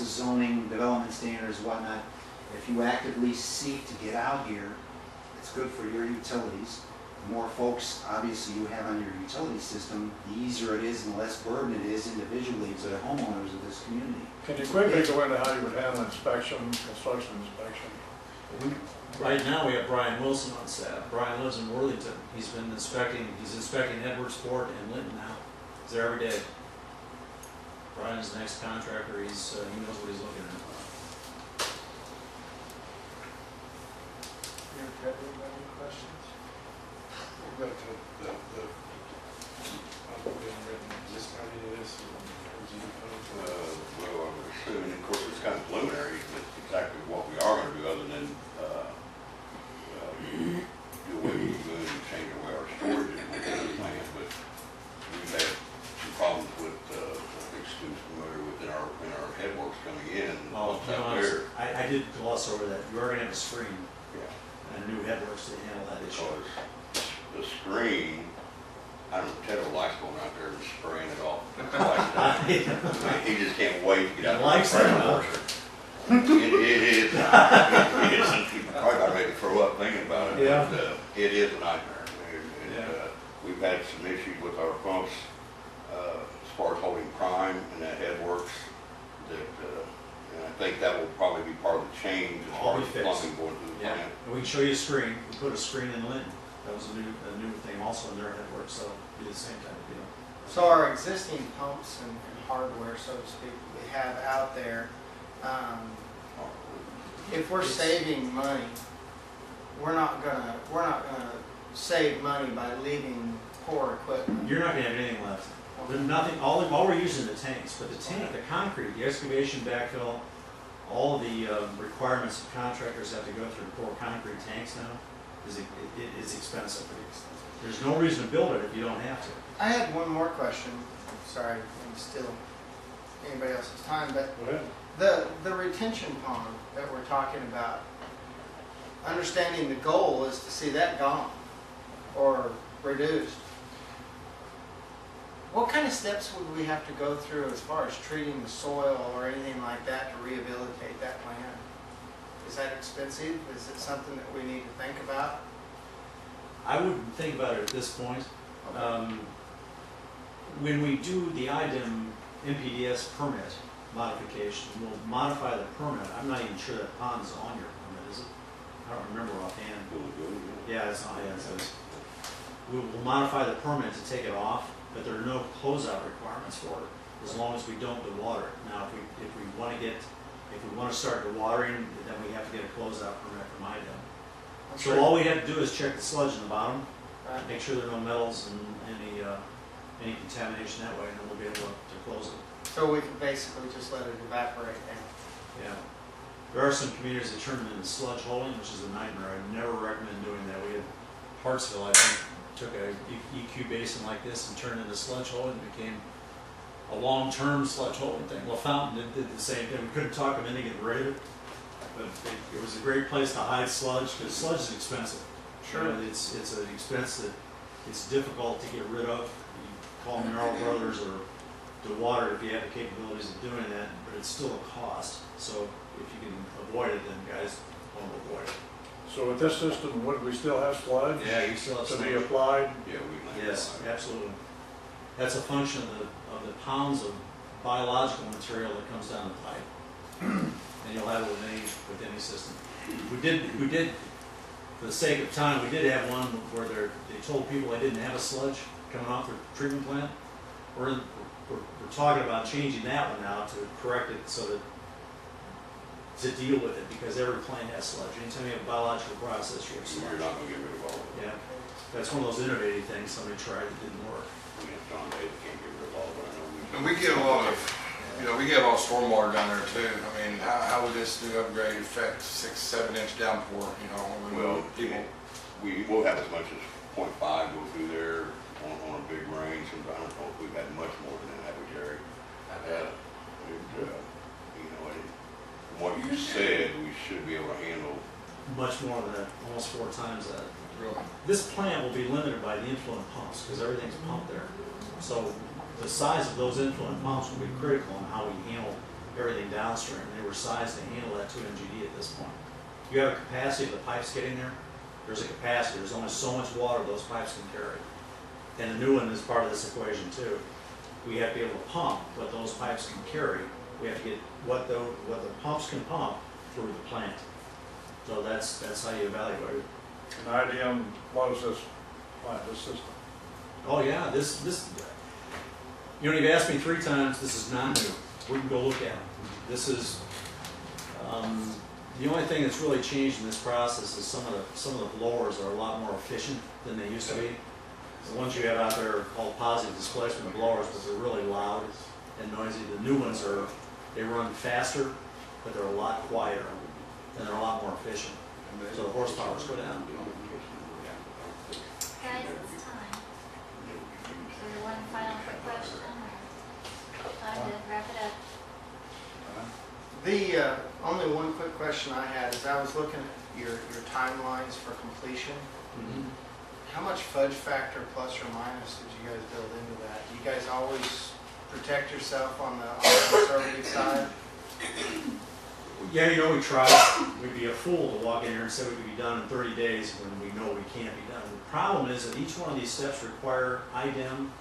zoning, development standards, whatnot. If you actively seek to get out here, it's good for your utilities. The more folks, obviously, you have on your utility system, the easier it is and the less burden it is individually to the homeowners of this community. Can you quickly go into how you would handle inspection, construction inspection? Right now, we have Brian Wilson on staff. Brian lives in Worthington. He's inspecting Edwardsport and Linton now. He's there every day. Brian's the next contractor. He knows what he's looking at. Any questions? We'll go to the being written. Is this how you do this? Well, I'm assuming, of course, it's kind of preliminary, but exactly what we are going to do other than do away with the moon and change away our storage and the plan. But we've had some problems with, I think Stu's familiar with in our headworks coming in. Oh, I did gloss over that. You are going to have a screen. Yeah. And new headworks to handle that issue. Because the screen, I don't know, Ted likes going out there and spraying it off. He just can't wait to get out there. He likes that. It is. He's probably about ready to throw up thinking about it. Yeah. But, it is a nightmare. And we've had some issues with our pumps as far as holding prime and that headworks. And I think that will probably be part of the change as far as plumbing going through the plant. And we can show you a screen. We put a screen in Linton. That was a new thing also in their network, so it'll be the same type of deal. So our existing pumps and hardware, so to speak, we have out there, if we're saving money, we're not gonna save money by leaving poor equipment. You're not gonna have anything left. There's nothing. All we're using the tanks, but the tank, the concrete, the excavation, backfill, all of the requirements that contractors have to go through to pour concrete tanks now is expensive. There's no reason to build it if you don't have to. I had one more question. Sorry, I'm stealing anybody else's time, but the retention pond that we're talking about, understanding the goal is to see that gone or reduced. What kind of steps would we have to go through as far as treating the soil or anything like that to rehabilitate that land? Is that expensive? Is it something that we need to think about? I wouldn't think about it at this point. When we do the IDEM MPDS permit modification, we'll modify the permit. I'm not even sure that pond is on your permit, is it? I don't remember offhand. Yeah, it's not. Yeah, it says. We'll modify the permit to take it off, but there are no closeout requirements for it as long as we don't dewater it. Now, if we want to start dewatering, then we have to get a closeout permit from IDEM. So all we have to do is check the sludge in the bottom, make sure there are no metals and any contamination that way, and then we'll be able to close it. So we can basically just let it evaporate then? Yeah. There are some communities that turn it into sludge holding, which is a nightmare. I never recommend doing that. We had Hartsville, I think, took a EQ basin like this and turned it into sludge holding. It became a long-term sludge holding thing. Well, Fountain did the same thing. We couldn't talk them into getting rid of it, but it was a great place to hide sludge because sludge is expensive. Sure. You know, it's an expense that it's difficult to get rid of. You call Mineral Brothers or dewater if you have the capabilities of doing that, but it's still a cost. So if you can avoid it, then guys want to avoid it. So with this system, would we still have sludge? Yeah, you still have to sludge. be applied? Yeah, we Yes, absolutely. That's a function of the pounds of biological material that comes down the pipe, and you'll have it with any system. We did, for the sake of time, we did have one where they told people they didn't have a sludge coming off their treatment plant. We're talking about changing that one now to correct it so that to deal with it, because every plant has sludge. Anytime you have a biological process, you have sludge. You're not going to get rid of all of it. Yeah, that's one of those innovative things somebody tried that didn't work. We have John David can't get rid of all of it. I know And we get a lot of, we get a lot of stormwater down there too. I mean, how would this new upgrade affect 6-7 inch downpour? Well, we will have as much as 0.5 go through there on a big rain. Sometimes I don't know if we've had much more than that, have we, Jerry? From what you said, we should be able to handle Much more than that, almost 4 times that. Really? This plant will be limited by the influent pumps because everything's pumped there. So the size of those influent pumps will be critical in how we handle everything downstream. They were sized to handle that 2 MGD at this point. You have a capacity of the pipes getting there. There's a capacity. There's only so much water those pipes can carry. And the new one is part of this equation too. We have to be able to pump what those pipes can carry. We have to get what the pumps can pump through the plant. So that's how you evaluate it. And IDM, what is this plant, this system? Oh yeah, this you know, you've asked me 3 times. This is not new. We can go look at it. This is the only thing that's really changed in this process is some of the blowers are a lot more efficient than they used to be. The ones you have out there are called positive displacement blowers, but they're really loud and noisy. The new ones they run faster, but they're a lot quieter and they're a lot more efficient. So the horsepowers go down. Guys, it's time. So one final quick question, or time to wrap it up? The only one quick question I had is I was looking at your timelines for completion. Mm-hmm. How much fudge factor plus or minus did you guys build into that? Do you guys always protect yourself on the conservative side? Yeah, you know, we try. We'd be a fool to walk in here and say we could be done in 30 days when we know we can't be done. The problem is that each one of these steps require IDEM,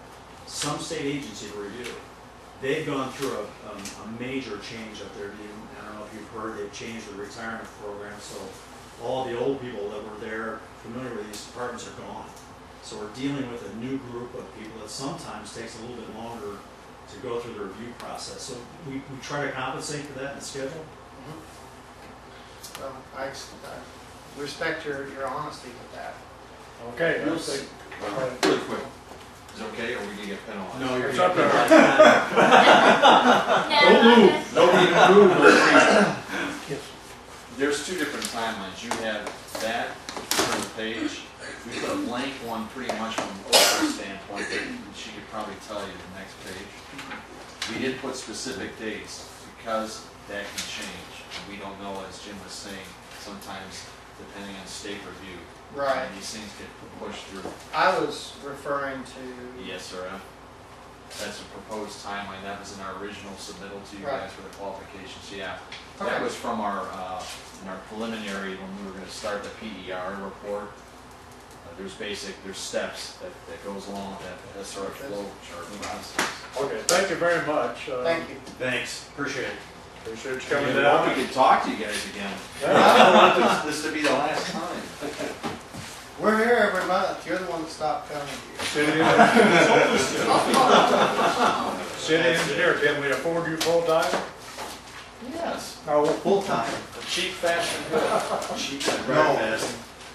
some state agency to review. They've gone through a major change up there. I don't know if you've heard, they've changed the retirement program, so all the old people that were there familiar with these departments are gone. So we're dealing with a new group of people that sometimes takes a little bit longer to go through the review process. So we try to compensate for that in the schedule. Well, I respect your honesty with that. Okay, Real let's see. Really quick, is it okay, or we can get penalized? No, you're It's up there. Don't move. Nobody can move. There's 2 different timelines. You have that on the page. We put a blank one pretty much from Oprah's standpoint, but she could probably tell you the next page. We did put specific dates because that can change. And we don't know, as Jim was saying, sometimes depending on state review. Right. And these things get pushed through. I was referring to. Yes, sir. That's a proposed timeline. That was in our original submittal to you Right. guys for the qualifications. Yeah. Okay. That was from our, in our preliminary, when we were gonna start the PER report. There's steps that goes along with that SR flow chart process. Okay, thank you very much. Thank you. Thanks, appreciate it. Appreciate you coming We down. could talk to you guys again. I Yeah. don't want this to be the last time. We're here every month. You're the one that stopped coming here. City engineer, can we afford you full time? Yes. Oh, full time. Cheap, fast, and good. Cheap and No. right fast.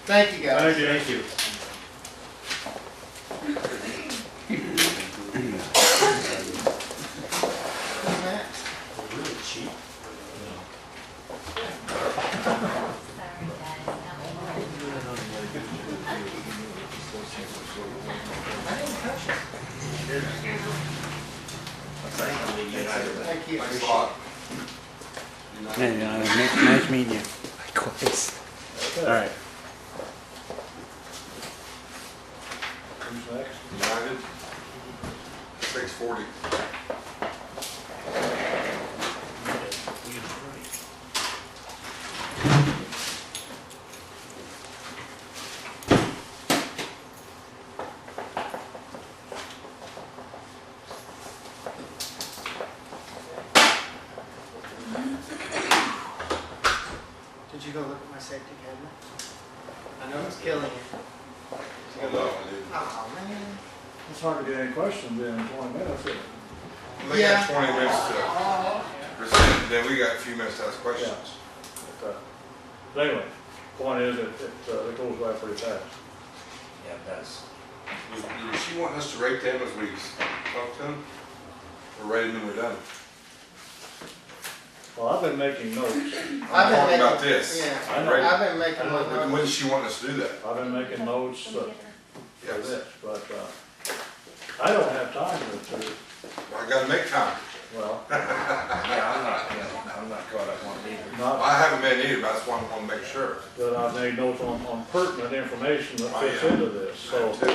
Thank you, guys. Thank you. Thank you. Who's next? Really cheap. Sorry, guys. No. Thank you. Thanks a lot. Nice meeting you. Likewise. Okay. All right. Who's next? United, 640. Did you go look at my safety cabinet? I know it's killing you. Oh, no, I didn't. Oh, man. It's hard to get any questions in 20 minutes, isn't it? They Yeah. got 20 minutes to present, then we got a few minutes to ask questions. But anyway, point is, it goes by pretty fast. Yeah, it does. Did she want us to rate them as we talk to them? Or rate them when we're done? Well, I've been making notes. I'm I've been talking about making- this. Yeah, I know. I've been making my When notes. does she want us to do that? I've been making notes for Yes. this, but I don't have time to, I gotta make time. well, Yeah, I'm not caught up on it either. not I haven't been either, but that's why I want to make sure. that I've made notes on pertinent information that fits Oh, yeah. into this, so. Do you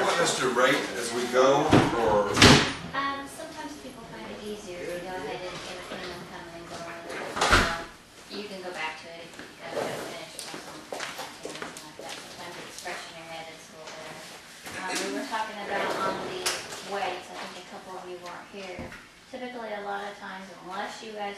want us to rate as we go, or? Sometimes people find it easier back to it if you guys don't finish it or something like that. Sometimes it's fresh in your head, it's a little better. We were talking about on the weights, I think a couple of you weren't here. Typically, a lot of times, unless you guys